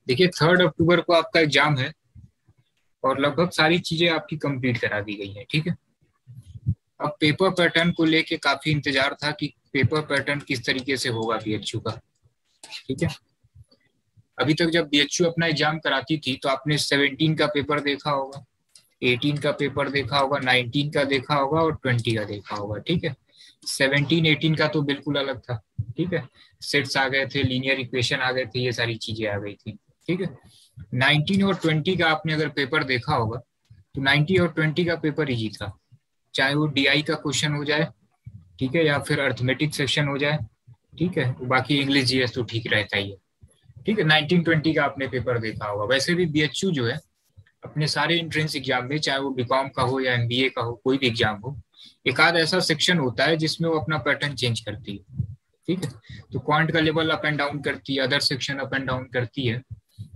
देखिए 3 अक्टूबर को आपका एग्जाम है और लगभग सारी चीजें आपकी कंप्लीट करा दी गई हैं, ठीक है। अब पेपर पैटर्न को लेके काफी इंतजार था कि पेपर पैटर्न किस तरीके से होगा बीएचयू का, ठीक है। अभी तक जब बीएचयू अपना एग्जाम कराती थी तो आपने 17 का पेपर देखा होगा, 18 का पेपर देखा होगा, 19 का देखा होगा और 20 का देखा होगा, ठीक है। 17 18 का तो बिल्कुल अलग था, ठीक है। सेट्स आ गए थे, लीनियर इक्वेशन आ गए थे, ये सारी चीजें आ गई थी, ठीक है। 19 और 20 का आपने अगर पेपर देखा होगा तो 19 और 20 का पेपर इजी था, चाहे वो डीआई का क्वेश्चन हो जाए, ठीक है, या फिर अर्थमेटिक सेक्शन हो जाए, ठीक है। बाकी इंग्लिश जीएस तो ठीक रहता ही है, ठीक है। 1920 का आपने पेपर देखा होगा। वैसे भी बीएचयू जो है अपने सारे एंट्रेंस एग्जाम में, चाहे वो बीकॉम का हो या एमबीए का हो, कोई भी एग्जाम हो, एक आध ऐसा सेक्शन होता है जिसमें वो अपना पैटर्न चेंज करती है, ठीक है। तो क्वांट का लेवल अप एंड डाउन करती है, other section up and down करती है।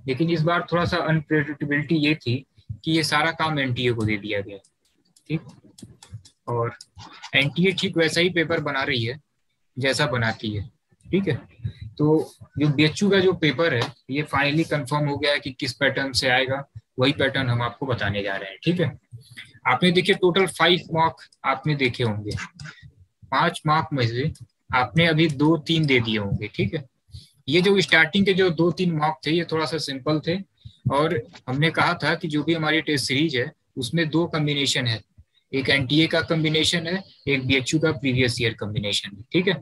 लेकिन इस बार थोड़ा सा अनप्रेडिक्टेबिलिटी ये थी कि ये सारा काम एनटीए को दे दिया गया, ठीक। और एनटीए ठीक वैसा ही पेपर बना रही है जैसा बनाती है, ठीक है। तो जो बीएचयू का जो पेपर है ये फाइनली कंफर्म हो गया है कि किस पैटर्न से आएगा, वही पैटर्न हम आपको बताने जा रहे हैं, ठीक है। आपने देखिए टोटल 5 मार्क आपने देखे होंगे, 5 मार्क में से आपने अभी 2 3 दे दिए होंगे, ठीक है। ये जो स्टार्टिंग के जो 2 3 मार्क थे ये थोड़ा सा सिंपल थे, और हमने कहा था कि जो भी हमारी टेस्ट सीरीज है उसमें 2 कॉम्बिनेशन है, एक एनटीए का कॉम्बिनेशन है, एक बीएचयू का प्रीवियस ईयर कॉम्बिनेशन है, ठीक है।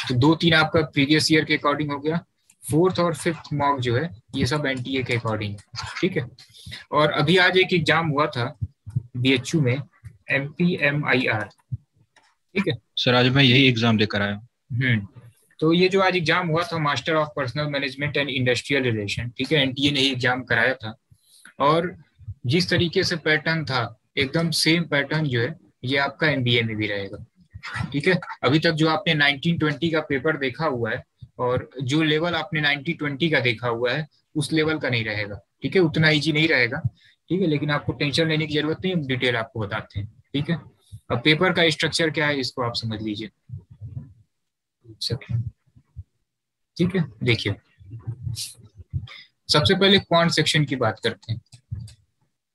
तो 2 3 आपका प्रीवियस ईयर के अकॉर्डिंग हो गया, 4th और 5th मार्क जो है ये सब एनटीए के अकॉर्डिंग, ठीक है। और अभी आज एक एग्जाम हुआ था बीएचयू में, एमपीएमआईआर, ठीक है। सर आज मैं यही एग्जाम देकर आया हूँ। तो ये जो आज एग्जाम हुआ था master of personal management and industrial relation, ठीक है, एनटीए ने ही एग्जाम कराया था। और जिस तरीके से पैटर्न था एकदम सेम पैटर्न जो है ये आपका एमबीए में भी रहेगा, ठीक है। अभी तक जो आपने 1920 का पेपर देखा हुआ है और जो लेवल आपने 1920 का देखा हुआ है उस लेवल का नहीं रहेगा, ठीक है, उतना इजी नहीं रहेगा, ठीक है। लेकिन आपको टेंशन लेने की जरूरत नहीं, हम डिटेल आपको बताते हैं, ठीक है। अब पेपर का स्ट्रक्चर क्या है इसको आप समझ लीजिए, ठीक है। देखिए सबसे पहले क्वांट सेक्शन की बात करते हैं,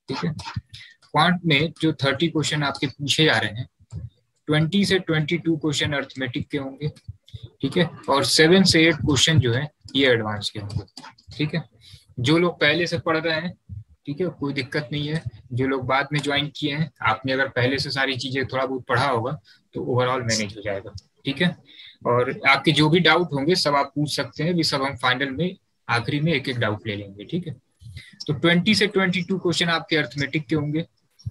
ठीक है। क्वांट में जो 30 क्वेश्चन आपके पूछे जा रहे हैं, 20 से 22 क्वेश्चन अर्थमेटिक के होंगे, ठीक है, और 7 से 8 क्वेश्चन जो है ये एडवांस के होंगे, ठीक है। जो लोग पहले से पढ़ रहे हैं, ठीक है, कोई दिक्कत नहीं है। जो लोग बाद में ज्वाइन किए हैं, आपने अगर पहले से सारी चीजें थोड़ा बहुत पढ़ा होगा तो ओवरऑल मैनेज हो जाएगा, ठीक है। और आपके जो भी डाउट होंगे सब आप पूछ सकते हैं, भी सब हम फाइनल में आखिरी में एक एक डाउट ले लेंगे, ठीक है। तो 20 से 22 क्वेश्चन आपके अर्थमेटिक के होंगे,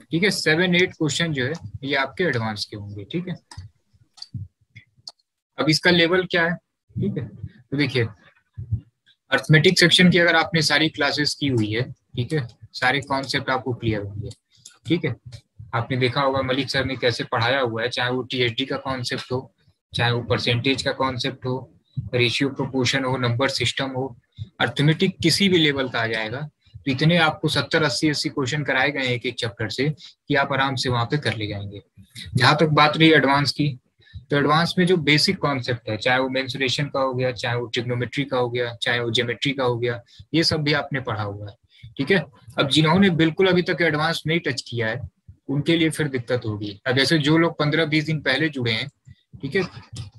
ठीक है। 7 8 क्वेश्चन जो है ये आपके एडवांस के होंगे, ठीक है। अब इसका लेवल क्या है, ठीक है। तो देखिए अर्थमेटिक सेक्शन की अगर आपने सारी क्लासेस की हुई है, ठीक है, सारे कॉन्सेप्ट आपको क्लियर होंगे, ठीक है। आपने देखा होगा मलिक सर ने कैसे पढ़ाया हुआ है, चाहे वो टीएचडी का कॉन्सेप्ट हो, चाहे वो परसेंटेज का कॉन्सेप्ट हो, रेशियो प्रोपोर्शन हो, नंबर सिस्टम हो, अर्थमेटिक किसी भी लेवल का आ जाएगा। तो इतने आपको 70 80 80 क्वेश्चन कराए गए एक एक चैप्टर से कि आप आराम से वहां पे कर ले जाएंगे। जहां तक बात रही एडवांस की, तो एडवांस में जो बेसिक कॉन्सेप्ट है, चाहे वो मेंसुरेशन का हो गया, चाहे वो ट्रिग्नोमेट्री का हो गया, चाहे वो ज्योमेट्री का हो गया, ये सब भी आपने पढ़ा हुआ है, ठीक है। अब जिन्होंने बिल्कुल अभी तक एडवांस नहीं टच किया है उनके लिए फिर दिक्कत होगी। अब जैसे जो लोग 15 20 दिन पहले जुड़े हैं, ठीक है,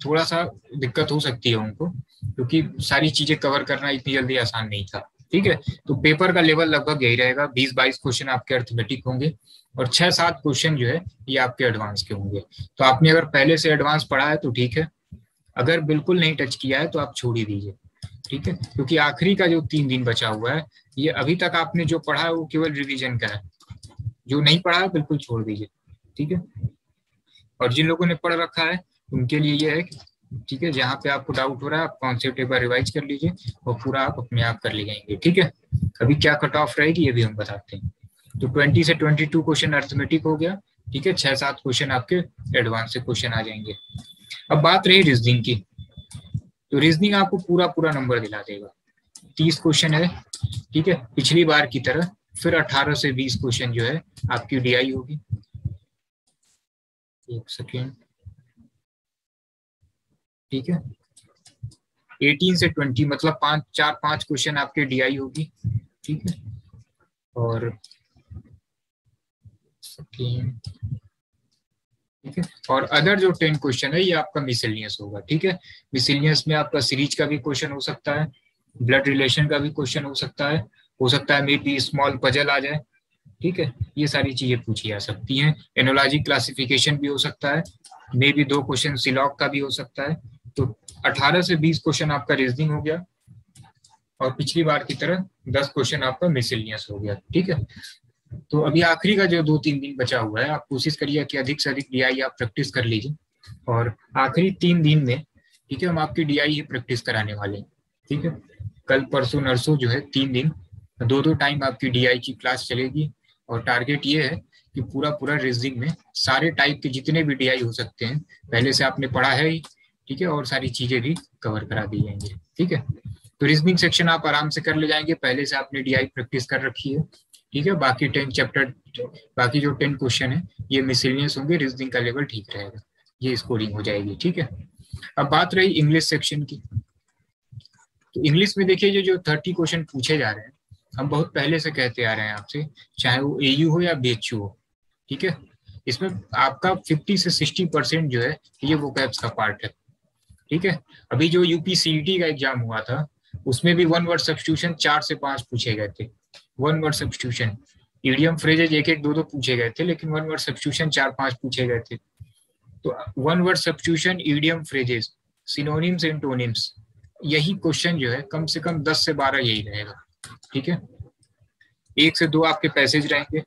थोड़ा सा दिक्कत हो सकती है उनको, क्योंकि सारी चीजें कवर करना इतनी जल्दी आसान नहीं था, ठीक है। तो पेपर का लेवल लगभग यही रहेगा, 20 22 क्वेश्चन आपके अर्थमेटिक होंगे और 6 7 क्वेश्चन जो है ये आपके एडवांस के होंगे। तो आपने अगर पहले से एडवांस पढ़ा है तो ठीक है, अगर बिल्कुल नहीं टच किया है तो आप छोड़ ही दीजिए, ठीक है। क्योंकि आखिरी का जो 3 दिन बचा हुआ है ये अभी तक आपने जो पढ़ा है वो केवल रिवीजन का है, जो नहीं पढ़ा है बिल्कुल छोड़ दीजिए, ठीक है। और जिन लोगों ने पढ़ रखा है उनके लिए ये है, ठीक है, जहाँ पे आपको डाउट हो रहा है आप कॉन्सेप्ट एक बार रिवाइज कर लीजिए और पूरा आप अपने आप कर ले जाएंगे, ठीक है। अभी क्या कट ऑफ रहेगी ये भी हम बताते हैं। तो 20 से 22 क्वेश्चन अर्थमेटिक हो गया, ठीक है, 6 7 क्वेश्चन आपके एडवांस से क्वेश्चन आ जाएंगे। अब बात रही रीजनिंग की, तो रीजनिंग आपको पूरा पूरा नंबर दिला देगा। 30 क्वेश्चन है, ठीक है, पिछली बार की तरह। फिर 18 से 20 क्वेश्चन जो है आपकी डीआई होगी। एक सेकेंड, ठीक है। 18 से 20 मतलब 5 क्वेश्चन आपके डीआई होगी, ठीक है। और ठीक है, और अदर जो 10 क्वेश्चन है ये आपका मिसलिनियस होगा, ठीक है। मिसलिनियस में आपका सीरीज का भी क्वेश्चन हो सकता है, ब्लड रिलेशन का भी क्वेश्चन हो सकता है मे बी स्मॉल पजल आ जाए, ठीक है। ये सारी चीजें पूछी जा सकती हैं। एनोलॉजी क्लासिफिकेशन भी हो सकता है, मे बी 2 क्वेश्चन सिलॉग का भी हो सकता है। तो 18 से 20 क्वेश्चन आपका रीजनिंग हो गया, और पिछली बार की तरह 10 क्वेश्चन आपका मिसलिनियस हो गया, ठीक है। तो अभी आखिरी का जो 2-3 दिन बचा हुआ है, आप कोशिश करिए कि अधिक से अधिक डीआई आप प्रैक्टिस कर लीजिए, और आखिरी 3 दिन में, ठीक है, हम आपकी डीआई ही प्रैक्टिस कराने वाले हैं, ठीक है। कल परसों नरसों जो है 3 दिन 2-2 टाइम आपकी डीआई की क्लास चलेगी, और टारगेट ये है कि पूरा पूरा रीजनिंग में सारे टाइप के जितने भी डीआई हो सकते हैं पहले से आपने पढ़ा है ही, ठीक है, और सारी चीजें भी कवर करा दी जाएंगी, ठीक है। तो रीजनिंग सेक्शन आप आराम से कर ले जाएंगे, पहले से आपने डीआई प्रैक्टिस कर रखी है, ठीक है। बाकी 10 चैप्टर, बाकी जो 10 क्वेश्चन है ये मिसलिनियस होंगे, रीजनिंग का लेवल ठीक रहेगा, ये स्कोरिंग हो जाएगी, ठीक है। अब बात रही इंग्लिश सेक्शन की, तो इंग्लिश में देखिए ये जो 30 क्वेश्चन पूछे जा रहे हैं, हम बहुत पहले से कहते आ रहे हैं आपसे, चाहे वो एयू हो या बीएचयू हो, ठीक है। इसमें आपका 50 से 60% जो है ये वोकैब्स का पार्ट है, ठीक है। अभी जो यूपीसीईटी का एग्जाम हुआ था उसमें भी 1 वर्ड सब्स्टिट्यूशन 4 से 5 पूछे गए थे। 1 वर्ड सब्स्टिट्यूशन, इडियम फ्रेजेज 1-1 2-2 पूछे गए थे, लेकिन 1 वर्ड सब्स्टिट्यूशन 4-5 पूछे गए थे। तो 1 word substitution, idiom phrases, synonyms, antonyms, यही क्वेश्चन जो है कम से कम 10 से 12 यही रहेगा, ठीक है। 1 से 2 आपके पैसेज रहेंगे,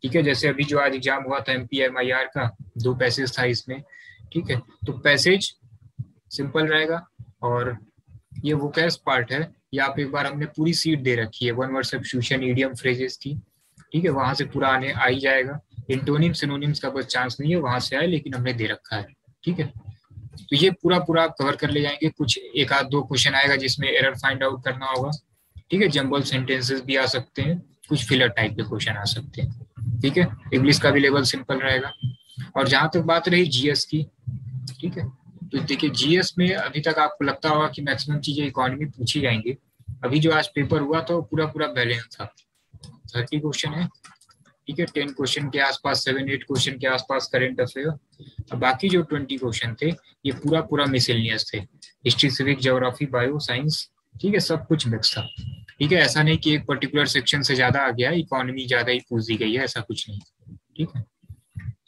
ठीक है। जैसे अभी जो आज एग्जाम हुआ था MPMIR का, 2 पैसेज था इसमें, ठीक है। तो पैसेज सिंपल रहेगा, और ये वोकैब्स पार्ट है, ये आप एक बार हमने पूरी सीट दे रखी है 1 वर्ड सब्स्टिट्यूशन, इडियम फ्रेजेस की, ठीक है। वहां से पूरा आने आ ही जाएगा। एंटोनिम सिनोनिम्स का बस चांस नहीं है वहां से आए, लेकिन हमने दे रखा है, ठीक है। तो ये पूरा पूरा कवर कर ले जाएंगे। कुछ 1-2 क्वेश्चन आएगा जिसमें एरर फाइंड आउट करना होगा, ठीक है। जंबल सेंटेंसेस भी आ सकते हैं, कुछ फिलर टाइप के क्वेश्चन आ सकते हैं, ठीक है। इंग्लिश का भी लेवल सिंपल रहेगा। और जहां तक बात रही जीएस की, ठीक है, तो देखिए जीएस में अभी तक आपको लगता होगा कि मैक्सिमम चीजें इकोनॉमी पूछी जाएंगी। अभी जो आज पेपर हुआ था वो पूरा पूरा बैलेंस था, 30 क्वेश्चन है, ठीक है। 10 क्वेश्चन के आसपास, 7-8 क्वेश्चन के आसपास करंट अफेयर, और बाकी जो 20 क्वेश्चन थे ये पूरा पूरा मिसलिनियस थे, history, civic, geography, bio, science, ठीक है, सब कुछ मिक्स था, ठीक है। ऐसा नहीं कि एक पर्टिकुलर सेक्शन से ज्यादा आ गया, इकोनॉमी ज्यादा ही पूछ दी गई है, ऐसा कुछ नहीं, ठीक है।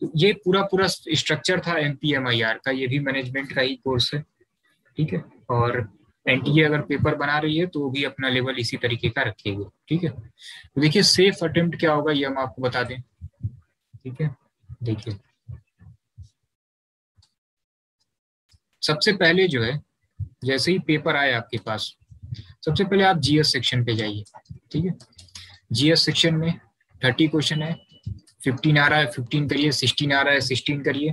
तो ये पूरा पूरा स्ट्रक्चर था MPMIR का, ये भी मैनेजमेंट का ही कोर्स है, ठीक है। और एनटीए अगर पेपर बना रही है तो वो भी अपना लेवल इसी तरीके का रखेगी, ठीक है। तो देखिए सेफ अटेम्प्ट क्या होगा ये हम आपको बता दें, ठीक है। देखिए सबसे पहले जो है, जैसे ही पेपर आए आपके पास, सबसे पहले आप जीएस सेक्शन पे जाइए, ठीक है। जीएस सेक्शन में 30 क्वेश्चन है, 15 आ रहा है 15 करिए, 16 आ रहा है 16 करिए,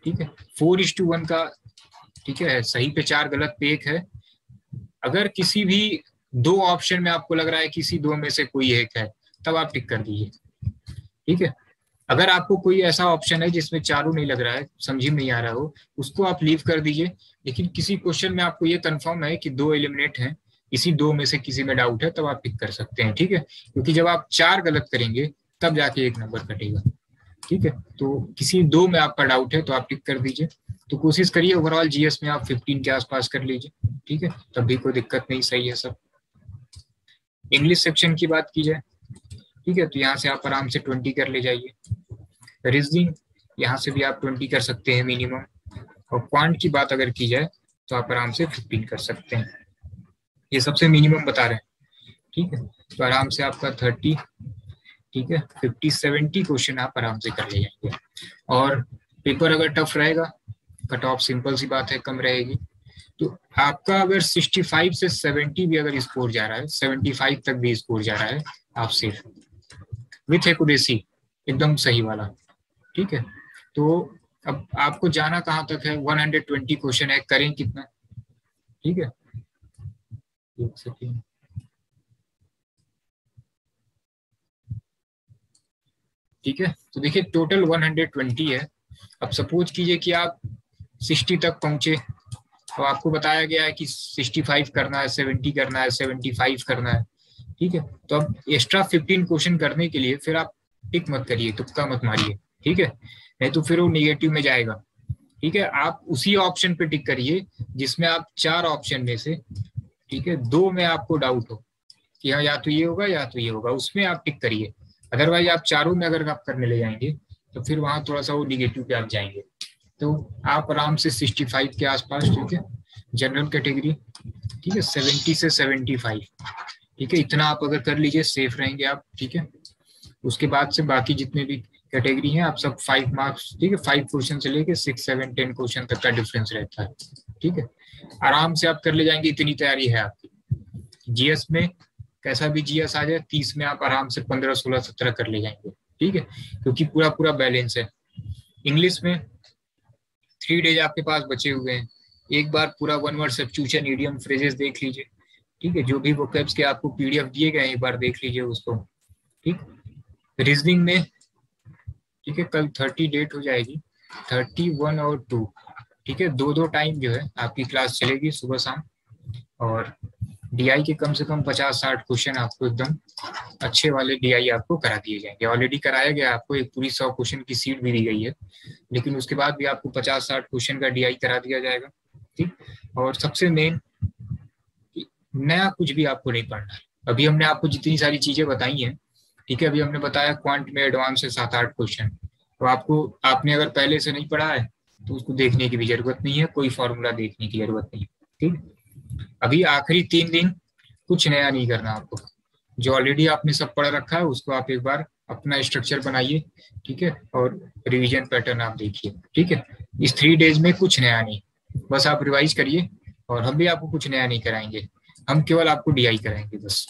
ठीक है। 4:1 का, ठीक है, सही पे 4, गलत पे 1 है। अगर किसी भी 2 ऑप्शन में आपको लग रहा है किसी 2 में से कोई एक है, तब आप टिक कर दीजिए, ठीक है। अगर आपको कोई ऐसा ऑप्शन है जिसमें चारों नहीं लग रहा है, समझ में नहीं आ रहा हो, उसको आप लीव कर दीजिए। लेकिन किसी क्वेश्चन में आपको ये कंफर्म है कि 2 एलिमिनेट हैं, इसी 2 में से किसी में डाउट है, तब आप टिक कर सकते हैं, ठीक है। क्योंकि जब आप 4 गलत करेंगे तब जाके 1 नंबर कटेगा, ठीक है। तो किसी 2 में आपका डाउट है तो आप टिक कर दीजिए। तो कोशिश करिए ओवरऑल जीएस में आप 15 के आसपास कर लीजिए, ठीक है, तब भी कोई दिक्कत नहीं, सही है सब। इंग्लिश सेक्शन की बात की जाए, ठीक है, तो यहाँ से आप आराम से 20 कर ले जाइए। रीजनिंग यहाँ से भी आप 20 कर सकते हैं मिनिमम, और क्वांट की बात अगर की जाए तो आप आराम से 15 कर सकते हैं, ये सबसे मिनिमम बता रहे हैं, ठीक है। तो आराम से आपका 30, ठीक है, 50-70 क्वेश्चन आप आराम से कर ले जाएंगे। और पेपर अगर टफ रहेगा, कट ऑफ सिंपल सी बात है कम रहेगी, तो आपका अगर 65 से 70 भी अगर स्कोर जा रहा है, 75 तक भी स्कोर जा रहा है, आप सेफ विथ एक्यूरेसी, एकदम सही वाला, ठीक है। तो अब आपको जाना कहाँ तक है, 120 क्वेश्चन है, करें कितना, ठीक है। एक सेकेंड, ठीक है। तो देखिए टोटल 120 है। अब सपोज कीजिए कि आप 60 तक पहुंचे, तो आपको बताया गया है कि 65 करना है, 70 करना है, 75 करना है, ठीक है। तो अब एक्स्ट्रा 15 क्वेश्चन करने के लिए फिर आप टिक मत करिए, तुक्का मत मारिए, ठीक है, नहीं तो फिर वो निगेटिव में जाएगा, ठीक है। आप उसी ऑप्शन पे टिक करिए जिसमें आप 4 ऑप्शन में से, ठीक है, 2 में आपको डाउट हो कि हाँ या तो ये होगा या तो ये होगा, उसमें आप टिक करिए। अदरवाइज आप चारों में अगर आप करने ले जाएंगे तो फिर वहां थोड़ा सा वो निगेटिव पे आप जाएंगे। तो आप आराम से 65 के आसपास, ठीक है, जनरल कैटेगरी, ठीक है, 70 से 75, ठीक है, इतना आप अगर कर लीजिए सेफ रहेंगे आप, ठीक है। उसके बाद से बाकी जितने भी कैटेगरी हैं आप सब 5 मार्क्स, ठीक है, 5 क्वेश्चन से लेके 6, 7, 10 क्वेश्चन तक का डिफरेंस रहता है, ठीक है। आराम से आप कर ले जाएंगे, इतनी तैयारी है आपकी। जीएस में कैसा भी जीएस आ जाए 30 में आप आराम से 15, 16, 17 कर ले जाएंगे, ठीक है, क्योंकि पूरा पूरा बैलेंस है। इंग्लिश में 3 डेज आपके पास बचे हुए हैं, एक बार पूरा 1 वर्ड सब्स्टिट्यूशन, इडियम, फ्रेजेस देख लीजिए, ठीक है, जो भी वोकैब्स के आपको पीडीएफ दिए गए हैं एक बार देख लीजिए उसको, ठीक। रीजनिंग में, ठीक है, कल 30 डेट हो जाएगी, 31 और 2, ठीक है, 2 टाइम जो है आपकी क्लास चलेगी सुबह शाम, और डीआई के कम से कम 50-60 क्वेश्चन आपको एकदम अच्छे वाले डीआई आपको करा दिए जाएंगे। ऑलरेडी कराया गया आपको, एक पूरी 100 क्वेश्चन की सीट भी दी गई है, लेकिन उसके बाद भी आपको 50-60 क्वेश्चन का डीआई करा दिया जाएगा, ठीक। और सबसे मेन, नया कुछ भी आपको नहीं पढ़ना है। अभी हमने आपको जितनी सारी चीजें बताई हैं, ठीक है, अभी हमने बताया क्वांट में एडवांस है 7-8 क्वेश्चन, तो आपने अगर पहले से नहीं पढ़ा है तो उसको देखने की भी जरूरत नहीं है, कोई फॉर्मूला देखने की जरूरत नहीं है, ठीक। अभी आखिरी 3 दिन कुछ नया नहीं करना आपको, जो ऑलरेडी आपने सब पढ़ रखा है उसको आप एक बार अपना स्ट्रक्चर बनाइए, ठीक है, और रिवीजन पैटर्न आप देखिए, ठीक है। इस 3 डेज में कुछ नया नहीं, बस आप रिवाइज करिए, और हम भी आपको कुछ नया नहीं कराएंगे, हम केवल आपको डीआई कराएंगे बस,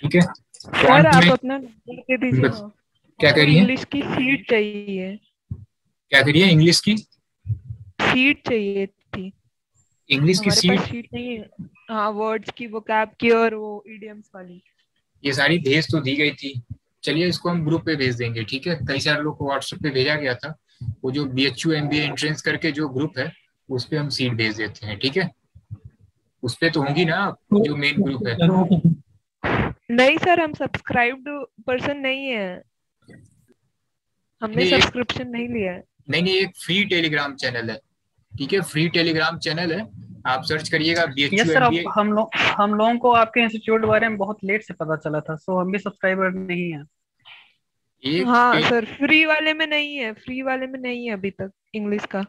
ठीक है। सर आप अपना नंबर दे दीजिए ना। क्या कह रही है? इंग्लिश की सीट चाहिए। क्या करिए? इंग्लिश की सीट चाहिए थी। इंग्लिश की हमारे पास सीट नहीं है। हाँ, वर्ड्स की, वोकैब की और वो इडियम्स वाली। ये सारी भेज तो दी गई थी, चलिए इसको हम ग्रुप पे भेज देंगे, ठीक है। कई सारे लोग को व्हाट्सएप पे भेजा गया था, वो जो बीएचयू एमबीए एंट्रेंस करके जो ग्रुप है उस पे हम सीट भेज देते हैं, ठीक है। उस पे तो होंगी ना जो मेन ग्रुप है? नहीं सर, हम सब्सक्राइब्ड पर्सन नहीं है, हमने सब्सक्रिप्शन नहीं लिया है। नहीं, एक फ्री टेलीग्राम चैनल है, ठीक है, फ्री टेलीग्राम चैनल है, आप सर्च करिएगा बीएचयू एमबीए। हम लोगों को आपके इंस्टीट्यूट के बारे में बहुत लेट से पता चला था, सो हम भी सब्सक्राइबर नहीं है। हाँ सर, फ्री वाले में नहीं है, फ्री वाले में नहीं है अभी तक इंग्लिश का।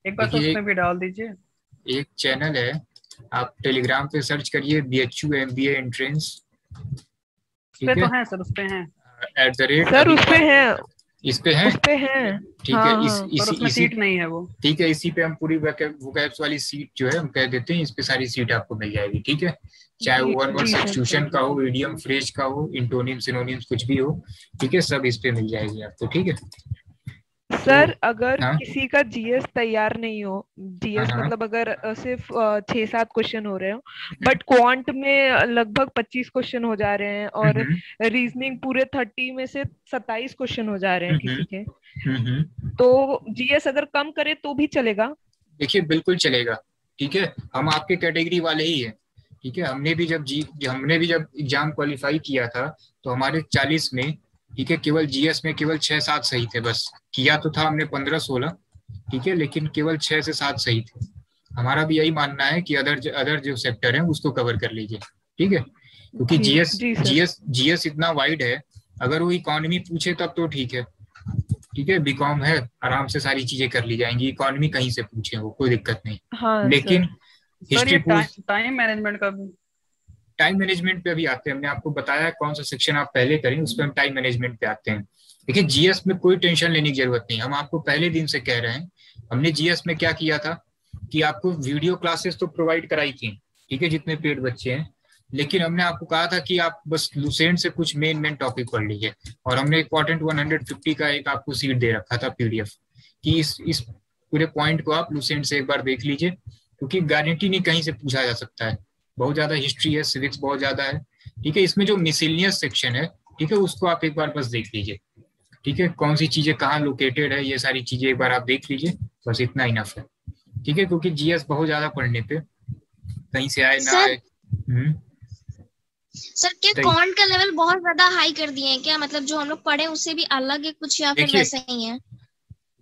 एक बार तो उसमें भी डाल दीजिए। एक चैनल है, आप टेलीग्राम पे सर्च करिए बीएचयू एमबीए एंट्रेंस, ठीक है। तो है सर, उस पे हैं @ सर, उस पे है, इस पे है, ठीक है। इसी सीट नहीं है वो, ठीक है, इसी पे हम पूरी वोकैब्स वाली सीट जो है हम कह देते हैं, इस पे सारी सीट आपको मिल जाएगी, ठीक है। चाहे वो 1 वर्ड सब्स्टिट्यूशन का हो, इडियम, फ्रेज का हो, इंटोनिम, सिनोनिम्स कुछ भी हो, ठीक है, सब इस पे मिल जाएगी आपको, ठीक है। सर अगर किसी का जीएस तैयार नहीं हो, जीएस मतलब अगर सिर्फ 6-7 क्वेश्चन हो रहे हो, बट क्वांट में लगभग 25 क्वेश्चन हो जा रहे हैं, और रीजनिंग पूरे 30 में से 27 क्वेश्चन हो जा रहे हैं किसी के, तो जीएस अगर कम करे तो भी चलेगा? देखिए बिल्कुल चलेगा, ठीक है, हम आपके कैटेगरी वाले ही है, ठीक है। हमने भी जब एग्जाम क्वालिफाई किया था तो हमारे 40 में, ठीक है, केवल जीएस में केवल 6-7 सही थे, बस किया तो था हमने 15-16, ठीक है, लेकिन केवल 6 से 7 सही थे। हमारा भी यही मानना है कि अदर जो सेक्टर है उसको कवर कर लीजिए, ठीक है, क्योंकि जीएस इतना वाइड है, अगर वो इकोनॉमी पूछे तब तो ठीक है, ठीक है, बीकॉम है, आराम से सारी चीजें कर ली जाएंगी, इकोनॉमी कहीं से पूछे वो कोई दिक्कत नहीं। हाँ, लेकिन हिस्ट्री, टाइम मैनेजमेंट का, टाइम मैनेजमेंट पे अभी आते हैं, हमने आपको बताया कौन सा सेक्शन आप पहले करें, उस पर हम टाइम मैनेजमेंट पे आते हैं। देखिए जीएस में कोई टेंशन लेने की जरूरत नहीं, हम आपको पहले दिन से कह रहे हैं। हमने जीएस में क्या किया था कि आपको वीडियो क्लासेस तो प्रोवाइड कराई थी, ठीक है, जितने पेड बच्चे हैं, लेकिन हमने आपको कहा था कि आप बस लुसेंट से कुछ मेन टॉपिक पढ़ लीजिए, और हमने इंपॉर्टेंट 150 का एक आपको सीट दे रखा था पीडीएफ कि इस पूरे पॉइंट को आप लुसेंट से एक बार देख लीजिए, क्योंकि गारंटी नहीं कहीं से पूछा जा सकता है, बहुत ज्यादा हिस्ट्री है, सिविक्स बहुत ज्यादा है, ठीक है। इसमें जो मिसलिनियस सेक्शन है, ठीक है, उसको आप एक बार बस देख लीजिए, ठीक है, कौन सी चीजें कहाँ लोकेटेड है, ये सारी चीजें एक बार आप देख लीजिए, बस इतना इनफ है, ठीक है, क्योंकि जीएस बहुत ज्यादा पढ़ने पे कहीं से आए ना आए। सर क्या क्वांट का लेवल बहुत ज्यादा हाई कर दिए हैं क्या? मतलब जो हम लोग पढ़े उससे भी अलग है कुछ, या फिर वैसा ही है?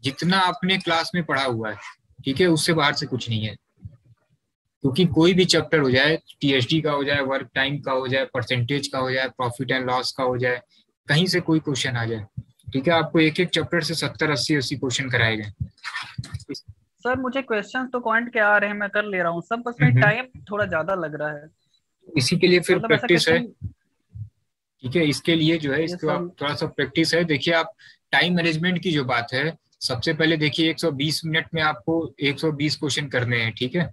जितना आपने क्लास में पढ़ा हुआ है, ठीक है, उससे बाहर से कुछ नहीं है। क्योंकि कोई भी चैप्टर हो जाए, टीएसडी का हो जाए, वर्क टाइम का हो जाए, परसेंटेज का हो जाए, प्रॉफिट एंड लॉस का हो जाए, कहीं से कोई क्वेश्चन आ जाए, ठीक है, आपको एक एक चैप्टर से 70, 80, 80 क्वेश्चन कराए गए। सर मुझे क्वेश्चन तो क्वांट के आ रहे हैं, मैं कर ले रहा हूँ सब, बस में टाइम थोड़ा ज्यादा लग रहा है। इसी के लिए फिर प्रैक्टिस है, ठीक है, इसके लिए जो है इसको आप थोड़ा सा प्रैक्टिस है। देखिए आप टाइम मैनेजमेंट की जो बात है, सबसे पहले देखिए 120 मिनट में आपको 120 क्वेश्चन करने हैं, ठीक है,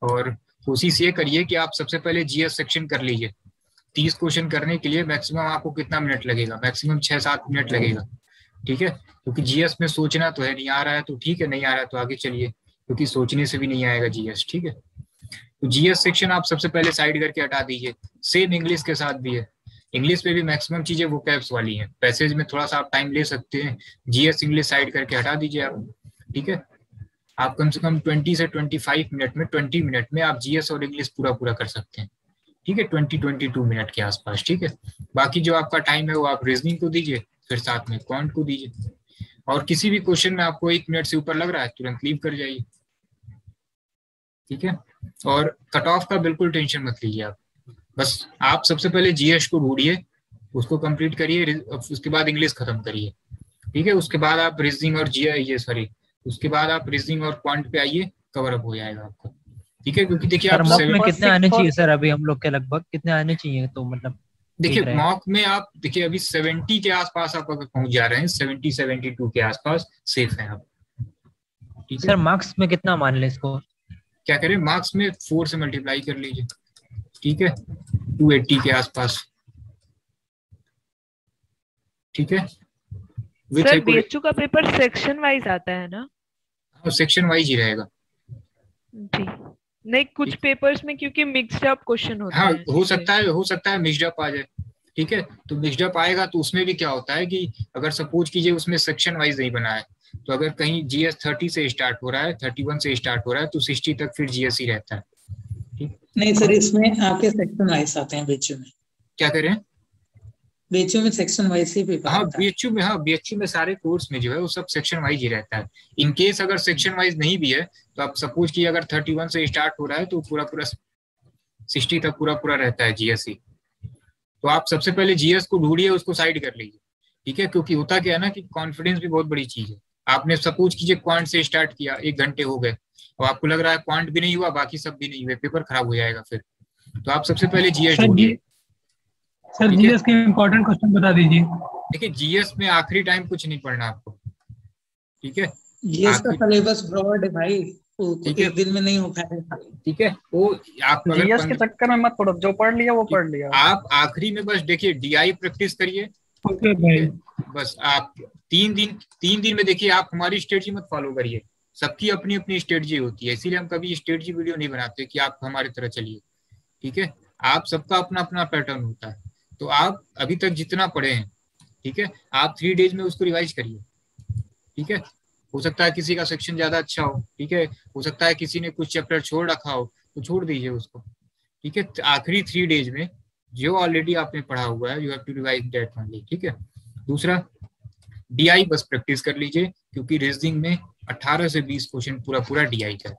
और कोशिश ये करिए कि आप सबसे पहले जीएस सेक्शन कर लीजिए। 30 क्वेश्चन करने के लिए मैक्सिमम आपको कितना मिनट लगेगा? मैक्सिमम 6-7 मिनट लगेगा, ठीक है, क्योंकि जीएस में सोचना तो है, नहीं आ रहा है तो ठीक है, नहीं आ रहा है तो आगे चलिए, क्योंकि सोचने से भी नहीं आएगा जीएस, ठीक है। तो जीएस सेक्शन आप सबसे पहले साइड करके हटा दीजिए। सेम इंग्लिश के साथ भी है, इंग्लिश में भी मैक्सिमम चीजें वोकैब्स वाली हैं, पैसेज में थोड़ा सा आप टाइम ले सकते हैं, जीएस इंग्लिश साइड करके हटा दीजिए आप, ठीक है। आप कम से कम 20 से 25 मिनट में, 20 मिनट में आप जीएस और इंग्लिश पूरा कर सकते हैं, ठीक है, 22 मिनट के आसपास, ठीक है। बाकी जो आपका टाइम है वो आप रीजनिंग को दीजिए, फिर साथ में क्वांट को दीजिए, और किसी भी क्वेश्चन में आपको 1 मिनट से ऊपर लग रहा है तुरंत लीव कर जाइए, ठीक है। और कट ऑफ का बिल्कुल टेंशन मत लीजिए आप, बस आप सबसे पहले जीएस को ढूंढिए, उसको कंप्लीट करिए, उसके बाद इंग्लिश खत्म करिए, ठीक है, उसके बाद आप रीजनिंग और उसके बाद आप रीजनिंग और क्वांट पे आइए, कवर अप हो जाएगा आपको, ठीक है। क्योंकि देखिए आप मॉक में कितने आने चाहिए सर? अभी हम लोग के लगभग कितने आने चाहिए? तो मतलब देखिए मॉक में आप देखिए अभी 70 के आसपास आप अगर पहुंच जा रहे हैं, 70-72 के आसपास सेफ हैं आप, ठीक है। सर मार्क्स में कितना मान लें इसको? क्या करें, मार्क्स में 4 से मल्टीप्लाई कर लीजिए, ठीक है, 280 के आसपास, ठीक है। सर बीएचयू का पेपर सेक्शन वाइज आता है ना? सेक्शन वाइज ही रहेगा जी, नहीं कुछ पेपर्स में क्योंकि मिक्स्ड अप क्वेश्चन होता है। हो सकता है मिक्स्ड अप आ जाए, ठीक है। तो मिक्स्ड अप आएगा तो उसमें भी क्या होता है कि अगर सपोज कीजिए उसमें सेक्शन वाइज नहीं बना है, तो अगर कहीं जीएस 30 से स्टार्ट हो रहा है, 31 से स्टार्ट हो रहा है, तो 60 तक फिर जीएस ही रहता है, ठीक। नहीं सर, इसमें आपके सेक्शन वाइज आते हैं बीएचयू में। क्या करें? बीएचयू में सेक्शन वाइज ही पेपर आता है। बीएचयू में सारे कोर्स में जो है वो सब सेक्शन वाइज ही रहता है। इन केस अगर सेक्शन वाइज नहीं भी है तो आप सपोज की अगर 31 से स्टार्ट हो रहा है तो पूरा 60 तक पूरा रहता है जीएसई। तो आप सबसे पहले जीएस को ढूंढिए, उसको साइड कर लीजिए, ठीक है, क्योंकि होता क्या है ना कि कॉन्फिडेंस भी बहुत बड़ी चीज है। आपने सपोज कीजिए क्वांट से स्टार्ट किया, 1 घंटे हो गए और आपको लग रहा है क्वांट भी नहीं हुआ, बाकी सब भी नहीं हुए, पेपर खराब हो जाएगा फिर। तो आप सबसे पहले जीएस ढूंढिए। सर जीएस के इंपॉर्टेंट क्वेश्चन बता दीजिए। देखिए जीएस में आखिरी टाइम कुछ नहीं पढ़ना आपको, ठीक है। जीएस का सिलेबस ब्रॉड है भाई, एक दिन में नहीं हो पाएगा, ठीक है। वो आप जीएस के चक्कर में मत पढ़ो, जो पढ़ लिया वो पढ़ लिया। आप आखिरी में बस देखिए डीआई प्रैक्टिस करिए, ओके भाई। बस आप 3 दिन में देखिए, आप हमारी स्ट्रेटजी मत फॉलो करिए, सबकी अपनी अपनी स्ट्रेटजी होती है, इसीलिए हम कभी स्ट्रेटजी वीडियो नहीं बनाते कि आप हमारी तरह चलिए, ठीक है। आप सबका अपना अपना पैटर्न होता है। तो आप अभी तक जितना पढ़े हैं, ठीक है, आप 3 डेज में उसको रिवाइज करिए, ठीक है। हो सकता है किसी का सेक्शन ज्यादा अच्छा हो, ठीक है, हो सकता है किसी ने कुछ चैप्टर छोड़ रखा हो तो छोड़ दीजिए उसको, ठीक है। आखिरी 3 डेज में जो ऑलरेडी आपने पढ़ा हुआ है, you have to revise that only, ठीक है। दूसरा, डीआई बस प्रैक्टिस कर लीजिए, क्योंकि रीजनिंग में 18 से 20 क्वेश्चन पूरा डीआई का है,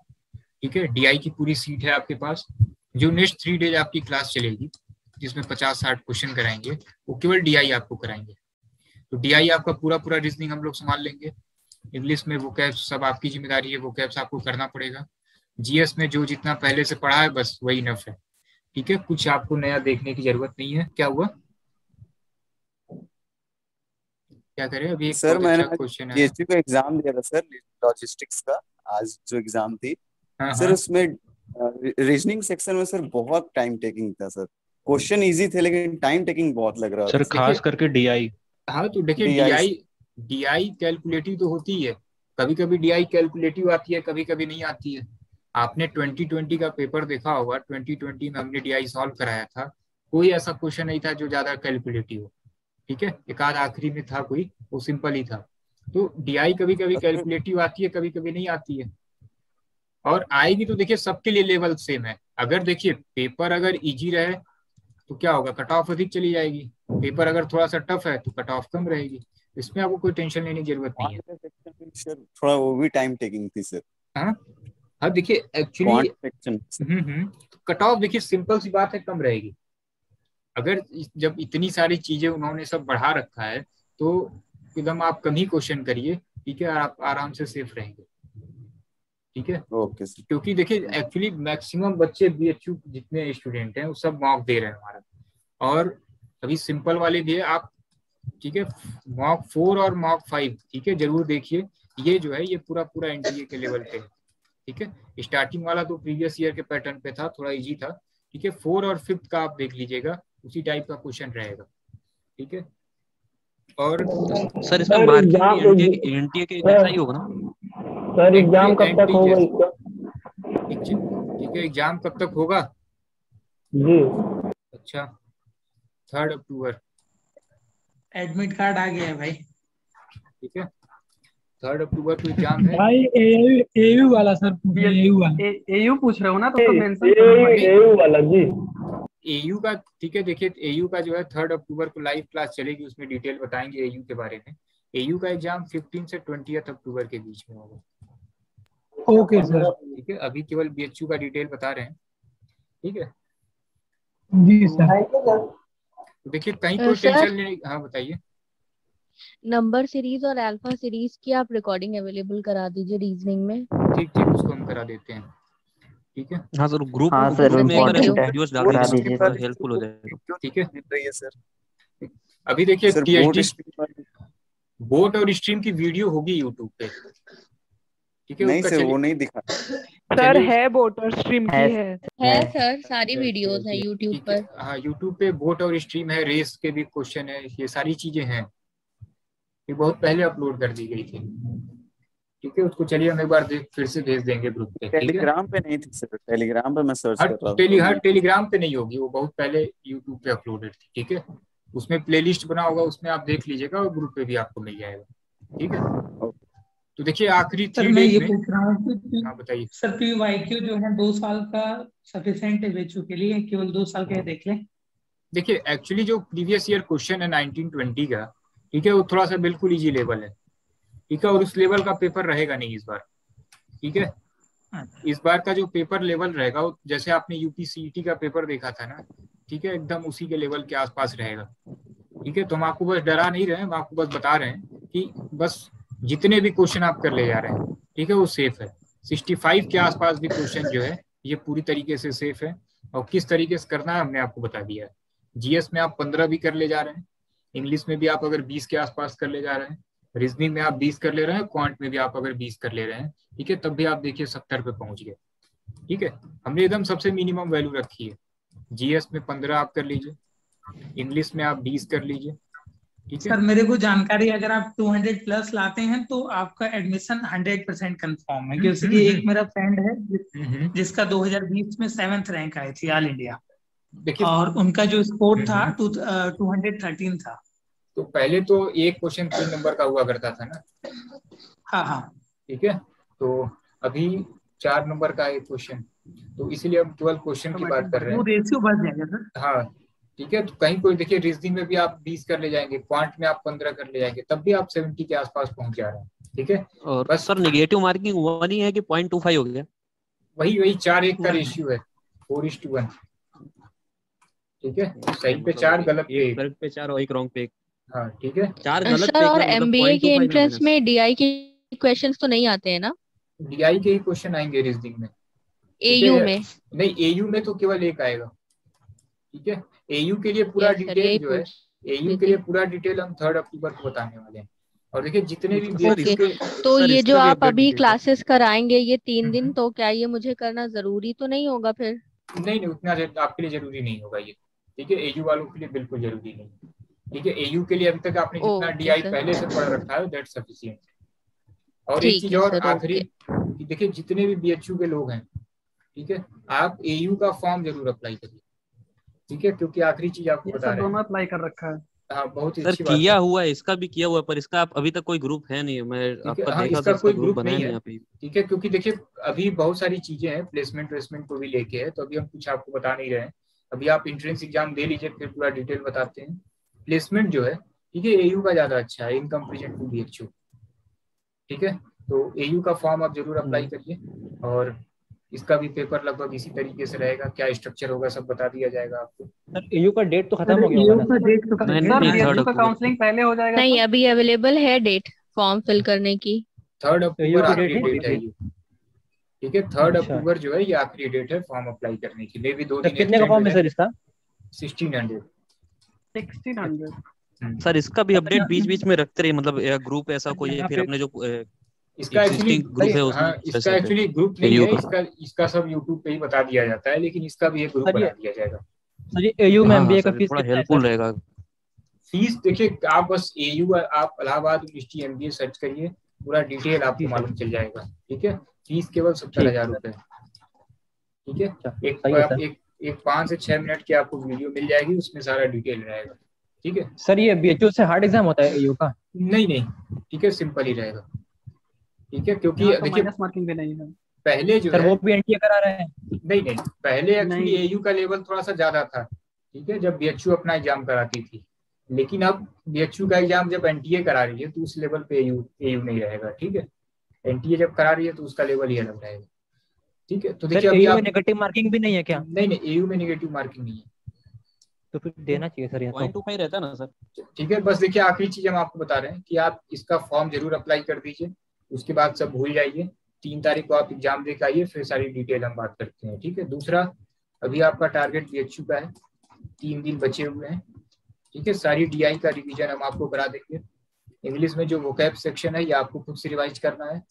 ठीक है। डीआई की पूरी सीट है आपके पास। जो नेक्स्ट 3 डेज आपकी क्लास चलेगी जिसमें 50-60 क्वेश्चन कराएंगे, वो केवल डीआई आपको कराएंगे। तो डीआई आपका पूरा रीजनिंग हम लोग संभाल लेंगे। इंग्लिश में वोकैब्स सब आपकी जिम्मेदारी है, वोकैब्स आपको करना पड़ेगा। जीएस में जो जितना पहले से पढ़ा है बस वही इनफ है, ठीक है, कुछ आपको नया देखने की जरूरत नहीं है। क्या हुआ, क्या करें अभी? एक सर मैंने क्वेश्चन है, जीएसटी का एग्जाम दिया था सर, लॉजिस्टिक्स का, आज जो एग्जाम थी सर, उसमें रीजनिंग सेक्शन में सर बहुत टाइम टेकिंग था सर। क्वेश्चन इजी थे लेकिन टाइम टेकिंग बहुत लग रहा था सर, खास करके डीआई। हाँ तो देखिए डीआई कैलकुलेटिव तो होती है, कभी कभी डीआई कैलकुलेटिव आती है, कभी कभी नहीं आती है। आपने 2020 का पेपर देखा होगा, 2020 में हमने डीआई सॉल्व कराया था, कोई ऐसा क्वेश्चन नहीं था जो ज्यादा कैलकुलेटिव हो, ठीक है। एक आध आखिरी में था कोई, वो सिंपल ही था। तो डीआई कभी कभी कैलकुलेटिव आती है, कभी कभी नहीं आती है, और आएगी तो देखिए सबके लिए लेवल सेम है। अगर देखिए पेपर अगर इजी रहे तो क्या होगा, कट ऑफ अधिक चली जाएगी। पेपर अगर थोड़ा सा टफ है तो कट ऑफ कम रहेगी। इसमें आपको कोई टेंशन लेने की जरूरत नहीं है। सर थोड़ा वो भी टाइम टेकिंग थी सर। हाँ देखिए एक्चुअली कट ऑफ देखिए सिंपल सी बात है, कम रहेगी। अगर जब इतनी सारी चीजें उन्होंने सब बढ़ा रखा है तो एकदम आप कम ही क्वेश्चन करिए, ठीक है, आप आराम से सेफ रहेंगे, ठीक है। Okay sir. क्योंकि देखिए एक्चुअली मैक्सिमम बच्चे बीएचयू जितने स्टूडेंट हैं वो सब मॉक दे रहे हैं हमारा, और अभी सिंपल वाले भी है आप, ठीक है। मॉक 4 और मॉक 5, ठीक है, जरूर देखिए। ये जो है ये पूरा एनटीए के लेवल पे है, ठीक है। स्टार्टिंग वाला तो प्रीवियस ईयर के पैटर्न पे था, थोड़ा इजी था, ठीक है। 4 और 5 का आप देख लीजिएगा, उसी टाइप का क्वेश्चन रहेगा, ठीक है। और सर इसका मार्किंग एनटीए के जैसा ही होगा ना सर? एग्जाम कब तक होगा इसका? ठीक है, एग्जाम कब तक होगा जी? अच्छा 3 अक्टूबर। एडमिट कार्ड आ गया है भाई, ठीक है, 3 अक्टूबर को एग्जाम है भाई। एयू वाला सर, एयू वाला, एयू पूछ रहे हो ना, तो मेंशन एयू वाला जी, एयू का, ठीक है। देखिए एयू का जो है 3 अक्टूबर को लाइव क्लास चलेगी, उसमें डिटेल बताएंगे एयू के बारे में। एयू का एग्जाम 15 से 20 अक्टूबर के बीच में होगा। ओके सर, ठीक है, अभी केवल बीएचयू का डिटेल बता रहे हैं, ठीक है जी सर। तो देखिए कहीं कोई टेंशन नहीं। हाँ बताइए। नंबर सीरीज और अल्फा सीरीज की आप रिकॉर्डिंग अवेलेबल करा दीजिए रीजनिंग में। ठीक, उसको हम करा देते हैं, ठीक है। हाँ सर, ग्रुप में वीडियोस डाल दीजिए, हेल्पफुल हो जाएगा, ठीक है सर। अभी देखिए बोट और स्ट्रीम की वीडियो होगी यूट्यूब पे, ठीक है। नहीं सर वो नहीं दिखा सर, है बोट और स्ट्रीम की है सर, सारी वीडियोस है यूट्यूब पर। हाँ यूट्यूब पे बोट और स्ट्रीम है, रेस के भी क्वेश्चन है, ये सारी चीजें हैं, ये बहुत पहले अपलोड कर दी गई थी, ठीक है। उसको चलिए हम एक बार फिर से भेज देंगे ग्रुप पे। टेलीग्राम पे नहीं थी सर, टेलीग्राम पे मैं सर्च कर रहा था। टेलीग्राम पे नहीं होगी, वो बहुत पहले यूट्यूब पे अपलोडेड थी, ठीक है। उसमें प्लेलिस्ट बना होगा, उसमें आप देख लीजिएगा, और ग्रुप पे भी आपको मिल जाएगा, ठीक है। तो देखिए आखिरी सर मैं ये पूछ रहा हूँ कि हाँ बताइए सर, पीवाईक्यू जो है 2 साल का सफिशिएंट है बीएचयू के लिए, केवल 2 साल का देख लें? देखिए एक्चुअली जो प्रीवियस ईयर क्वेश्चन है 1920 का, ठीक है, वो थोड़ा सा बिल्कुल इजी लेवल है, ठीक है, और उस लेवल का पेपर रहेगा नहीं इस बार, ठीक है। इस बार का जो पेपर लेवल रहेगा वो जैसे आपने यूपीसीईटी का पेपर देखा था ना, ठीक है, एकदम उसी के लेवल के आसपास रहेगा, ठीक है। तो हम आपको बस डरा नहीं रहे हैं, हम आपको बस बता रहे हैं कि बस जितने भी क्वेश्चन आप कर ले जा रहे हैं, ठीक है, वो सेफ है। 65 के आसपास भी क्वेश्चन जो है ये पूरी तरीके से सेफ है, और किस तरीके से करना है हमने आपको बता दिया है। जीएस में आप 15 भी कर ले जा रहे हैं, इंग्लिश में भी आप अगर 20 के आसपास कर ले जा रहे हैं, रीजनिंग में आप 20 कर ले रहे हैं, क्वांट में भी आप अगर 20 कर ले रहे हैं, ठीक है, तब भी आप देखिए 70 पे पहुंच गए, ठीक है। हमने एकदम सबसे मिनिमम वैल्यू रखी है। जीएस में 15 आप कर लीजिए, इंग्लिश में आप 20 कर लीजिए, ठीक है। सर मेरे को जानकारी, अगर आप 200 प्लस लाते हैं तो आपका एडमिशन 100% कंफर्म है, क्योंकि एक मेरा फ्रेंड है जिसका 2020 में 7th रैंक आई थी ऑल इंडिया, और उनका जो स्कोर था 213 था। तो पहले तो एक क्वेश्चन 3 नंबर का हुआ करता था ना, हाँ, ठीक है। तो अभी 4 नंबर का एक क्वेश्चन, तो इसीलिए हम केवल क्वेश्चन की बात कर रहे हैं। वो रेशियो बढ़ जाएगा सर। हाँ ठीक है, तो कहीं कोई देखिए रीजनिंग में भी आप 20 कर ले जाएंगे, क्वांट में आप 15 कर ले जाएंगे, तब भी आप 70 के आसपास पहुंच जा रहे हैं, ठीक है। और बस सर नेगेटिव मार्किंग हुआ नहीं है कि 0.25 हो गया, वही 4:1 का रेशियो है, 4:1, ठीक है। सही पे 4, गलत पे 4 और एक रॉन्ग पे 1। हाँ ठीक है, 4 गलत सर, और एमबीए के एंट्रेंस में डीआई के क्वेश्चंस तो नहीं आते हैं ना? डीआई के ही क्वेश्चन आएंगे रीजनिंग में, एयू में नहीं, एयू में तो केवल एक आएगा, ठीक है। एयू के लिए पूरा डिटेल जो है, एयू के लिए पूरा डिटेल हम 3 अक्टूबर को बताने वाले हैं। और देखिए जितने भी तो ये जो आप अभी क्लासेस कराएंगे ये 3 दिन, तो क्या ये मुझे करना जरूरी तो नहीं होगा फिर? नहीं, उतना आपके लिए जरूरी नहीं होगा ये, ठीक है। एयू वालों के लिए बिल्कुल जरूरी नहीं, ठीक है। एयू के लिए अभी तक आपने जितना डीआई पहले से पढ़ रखा है दैट्स सफिशिएंट। और एक चीज और आखिरी, देखिए जितने भी बीएचयू के लोग हैं, ठीक है, आप एयू का फॉर्म जरूर अप्लाई करिए, ठीक है, क्योंकि आखिरी चीज आपको बता रहे हैं, दोनों अप्लाई कर रखा है। हाँ बहुत सर अच्छी बात किया है। हुआ है, इसका भी किया हुआ है, पर इसका अभी तक कोई ग्रुप है नहीं, मैं आपका हाँ, देखा इसका तो कोई इसका ग्रुप ग्रुप बनाया नहीं नहीं है, यहाँ पे। ठीक है, क्योंकि देखिए अभी बहुत सारी चीजें हैं, प्लेसमेंट को भी लेके है, तो अभी हम कुछ आपको बता नहीं रहे हैं। अभी आप एंट्रेंस एग्जाम दे लीजिए, फिर पूरा डिटेल बताते हैं। प्लेसमेंट जो है, ठीक है, एयू का ज्यादा अच्छा है इन कंपेरिजन टू बीएचयू, ठीक है। तो एयू का फॉर्म आप जरूर अप्लाई करिए, और इसका भी पेपर लगभग इसी तरीके से रहेगा, क्या स्ट्रक्चर होगा सब बता दिया जाएगा आपको। सर एयू का डेट तो खत्म हो गया होगा ना? सर बीएचयू का काउंसलिंग पहले हो जाएगा? नहीं, अभी अवेलेबल है डेट फॉर्म फिल करने की। 3 अक्टूबर आखिरी डेट है, है? ठीक है। 3 अक्टूबर जो है ये आखिरी डेट है फॉर्म अप्लाई करने की। मे भी 2 दिन कितने का फॉर्म है सर इसका? 1600। सर इसका भी अपडेट बीच बीच में रखते रहिए, मतलब ग्रुप ऐसा कोई है, फिर अपने जो इसका एक्चुअली ग्रुप है उसमें। हाँ, इसका एक्चुअली ग्रुप नहीं है, इसका सब यूट्यूब पे ही बता दिया जाता है, लेकिन इसका भी एक ग्रुप बना दिया जाएगा। सर ये एयू में एमबीए का फीस थोड़ा हेल्पफुल रहेगा। फीस देखिए, आप बस एयू आप इलाहाबाद यूनिवर्सिटी एमबीए सर्च करिए, पूरा डिटेल आपको मालूम चल जाएगा, ठीक है। फीस केवल 70,000 रुपए, ठीक है। एक 5 से 6 मिनट की आपको वीडियो मिल जाएगी, उसमें सारा डिटेल रहेगा, ठीक है। सर ये बीएचयू से हार्ड एग्जाम होता है एयू का? नहीं, ठीक है, सिंपल ही रहेगा, ठीक है। क्योंकि देखिए माइनस मार्किंग भी नहीं है पहले जो सर है वो भी एनटीए करा रहे हैं? नहीं, पहले एक्चुअली एयू का लेवल थोड़ा सा ज्यादा था, ठीक है, जब बीएचयू अपना एग्जाम कराती थी। लेकिन अब बीएचयू का एग्जाम जब एनटीए करा रही है तो उस लेवल पे एयू नहीं रहेगा, ठीक है। एनटीए जब करा रही है तो उसका लेवल ही अलग रहेगा, ठीक है। तो देखिए अभी एयू में नेगेटिव मार्किंग भी नहीं है क्या? नहीं, एयू में नेगेटिव मार्किंग नहीं है, तो फिर देना चाहिए सर। ये 0.25 रहता है ना सर? ठीक है। बस देखिए आखिरी चीज हम आपको बता रहे हैं कि आप इसका फॉर्म जरूर अप्लाई कर दीजिए, उसके बाद सब भूल जाइए। 3 तारीख को आप एग्जाम दे के आइए, फिर सारी डिटेल हम बात करते हैं, ठीक है। दूसरा, अभी आपका टारगेट बीएचयू का है, 3 दिन बचे हुए हैं, ठीक है। सारी डीआई का रिवीजन हम आपको करा देंगे। इंग्लिश में जो वोकैब सेक्शन है ये आपको खुद से रिवाइज करना है।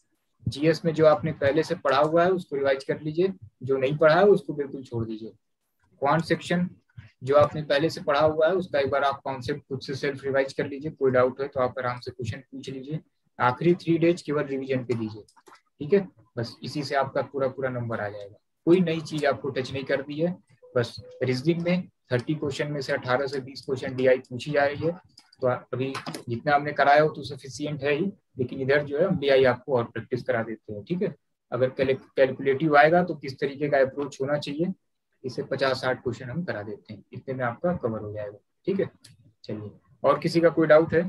जीएस में जो आपने पहले से पढ़ा हुआ है उसको रिवाइज कर लीजिए, जो नहीं पढ़ा है उसको बिल्कुल छोड़ दीजिए। क्वांट सेक्शन जो आपने पहले से पढ़ा हुआ है उसका एक बार आप कॉन्सेप्ट खुद से सेल्फ रिवाइज कर लीजिए, कोई डाउट है तो आप आराम से क्वेश्चन पूछ लीजिए। आखिरी 3 डेज केवल रिवीजन पे दीजिए, ठीक है। बस इसी से आपका पूरा नंबर आ जाएगा। कोई नई चीज आपको टच नहीं कर दी है, बस रीजनिंग में 30 क्वेश्चन में से 18 से 20 क्वेश्चन डीआई पूछी जा रही है। तो अभी जितना हमने कराया हो तो सफिशिएंट है ही, लेकिन इधर जो है हम डीआई आपको और प्रैक्टिस करा देते हैं, ठीक है। अगर कैलकुलेटिव आएगा तो किस तरीके का अप्रोच होना चाहिए, इसे 50-60 क्वेश्चन हम करा देते हैं, इतने में आपका कवर हो जाएगा, ठीक है। चलिए, और किसी का कोई डाउट है?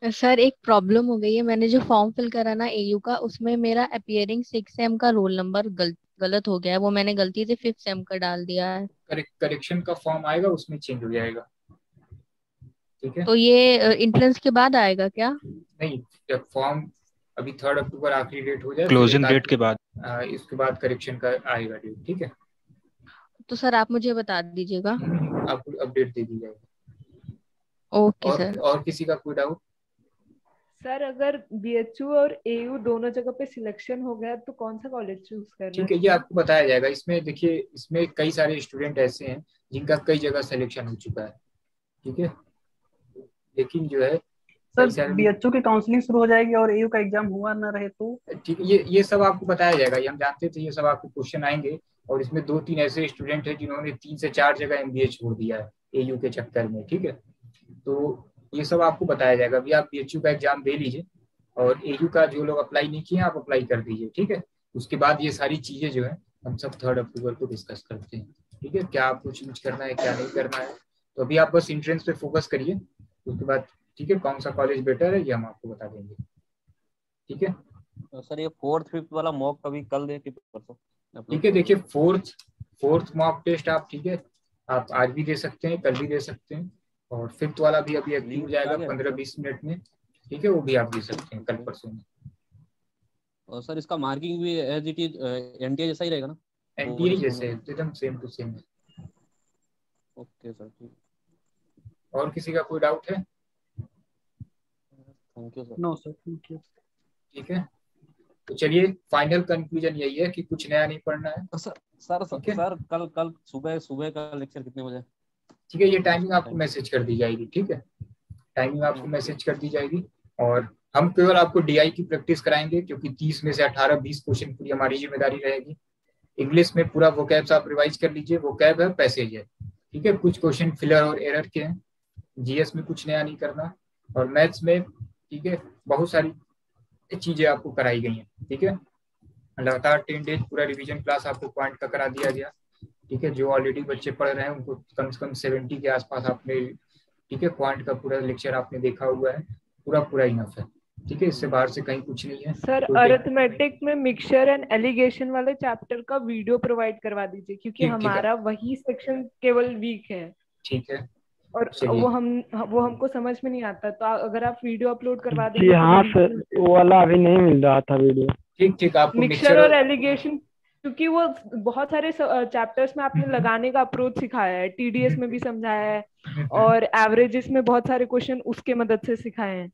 सर एक प्रॉब्लम हो गई है, मैंने जो फॉर्म फिल करा ना एयू का, उसमें मेरा अपीयरिंग 6 सेम का रोल नंबर गलत हो गया है, वो मैंने गलती से 5th सेम का डाल दिया है। करेक्शन का फॉर्म आएगा, उसमें चेंज हो जाएगा, ठीक है। तो ये एंट्रेंस के बाद आएगा क्या? नहीं, जब फॉर्म अभी 3 अक्टूबर आखिरी डेट हो जाए, क्लोजिंग डेट के बाद, इसके बाद करेक्शन का आएगा डेट, ठीक है। तो सर आप मुझे बता दीजिएगा, आपको अपडेट दे दी जाएगी। Okay sir. और किसी का कोई डाउट? सर अगर बीएचयू और एयू दोनों जगह पे सिलेक्शन हो गया तो कौन सा कॉलेज चूज करना है? ठीक है, ये आपको बताया जाएगा। इसमें देखिए, इसमें कई सारे स्टूडेंट ऐसे हैं जिनका कई जगह सिलेक्शन हो चुका है, ठीक है। लेकिन जो है सर बीएचयू की काउंसलिंग शुरू हो जाएगी और एयू का एग्जाम हुआ ना रहे तो, ठीक है, ये सब आपको बताया जाएगा। ये हम जानते थे, ये सब आपको क्वेश्चन आएंगे। और इसमें 2-3 ऐसे स्टूडेंट हैं जिन्होंने 3 से 4 जगह एमबीए छोड़ दिया है एयू के चक्कर में, ठीक है। तो ये सब आपको बताया जाएगा। अभी आप बीएचयू का एग्जाम दे लीजिए, और एयू का जो लोग अप्लाई नहीं किए आप अप्लाई कर दीजिए, ठीक है। उसके बाद ये सारी चीजें जो है हम सब 3 अक्टूबर को डिस्कस करते हैं, ठीक है। क्या आपको चूज करना है, क्या नहीं करना है। तो अभी आप बस एंट्रेंस पे फोकस करिए, उसके बाद ठीक है कौन सा कॉलेज बेटर है ये हम आपको बता देंगे, ठीक है। तो सर ये 4th 5th वाला मॉक कभी कल दे कि परसों? ठीक है, देखिए फोर्थ मॉक टेस्ट आप, ठीक है, आप आज भी दे सकते हैं, कल भी दे सकते हैं। और 5th वाला भी अभी एक्टिव हो जाएगा 15-20 मिनट में, ठीक है, वो भी आप दे सकते हैं कल परसों में। और सर इसका मार्किंग भी एज इट इज एनटीए जैसा ही रहेगा ना? एनटीए जैसे एकदम same to same. Okay sir, ठीक। और किसी का कोई डाउट है? Thank you sir. No sir, thank you. ठीक है, तो चलिए फाइनल कंक्लूजन यही है कि कुछ नया नहीं पढ़ना है। सर कल सुबह का लेक्चर कितने बजे? ठीक है, ये टाइमिंग आपको मैसेज कर दी जाएगी, ठीक है, टाइमिंग आपको मैसेज कर दी जाएगी। और हम केवल आपको डीआई की प्रैक्टिस कराएंगे, क्योंकि 30 में से 18-20 क्वेश्चन पूरी हमारी जिम्मेदारी रहेगी। इंग्लिश में पूरा वोकैब्स आप रिवाइज कर लीजिए, वोकैब है, पैसेज है, ठीक है। कुछ क्वेश्चन फिलर और एरर के हैं, जीएस में कुछ नया नहीं करना, और मैथ्स में ठीक है बहुत सारी चीजें आपको कराई गई हैं। ठीक है, लगातार 10 डेज पूरा रिवीजन क्लास आपको क्वांट का करा दिया गया। ठीक है, जो ऑलरेडी बच्चे पढ़ रहे हैं उनको कम से कम 70 के आसपास आपने ठीक है क्वांट का पूरा लेक्चर आपने देखा हुआ है, पूरा इनफ है। ठीक है, इससे बाहर से कहीं कुछ नहीं है। सर अरिथमेटिक में मिक्सचर एंड एलिगेशन वाले चैप्टर का वीडियो प्रोवाइड करवा दीजिए, क्योंकि हमारा वही सेक्शन केवल वीक है। ठीक है, और वो हमको समझ में नहीं आता, तो अगर आप वीडियो अपलोड करवा देंगे। जी हाँ सर, वो वाला अभी नहीं मिल रहा था वीडियो। ठीक, आपको मिक्सचर और एलिगेशन, क्योंकि वो बहुत सारे चैप्टर्स में आपने लगाने का अप्रोच सिखाया है, टीडीएस में भी समझाया है, और एवरेजेस में बहुत सारे क्वेश्चन उसके मदद से सिखाए हैं।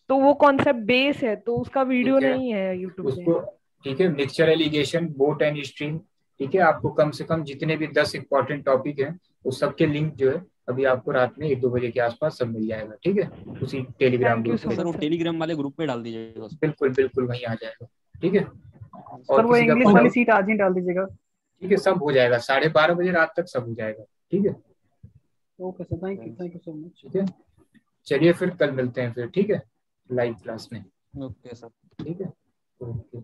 तो वो कॉन्सेप्ट बेस है, तो उसका वीडियो नहीं है यूट्यूब पे। ठीक है, mixture allegation boat and stream. ठीक है, आपको कम से कम जितने भी 10 इंपॉर्टेंट टॉपिक हैं उस सबके लिंक जो है अभी आपको रात में 1-2 बजे के आसपास सब मिल जाएगा। ठीक है, उसी टेलीग्राम ग्रुप में। सर वो टेलीग्राम वाले ग्रुप में डाल दीजिएगा। बिल्कुल वहीं आ जाएगा। ठीक है, और वो इंग्लिश वाली सीट आज ही डाल दीजिएगा। ठीक है, सब हो जाएगा, 12:30 बजे रात तक सब हो जाएगा। ठीक है, okay sir, thank you so much. ठीक है, चलिए फिर कल मिलते हैं फिर। ठीक है, लाइव क्लास में। Okay sir. ठीक है, ओके।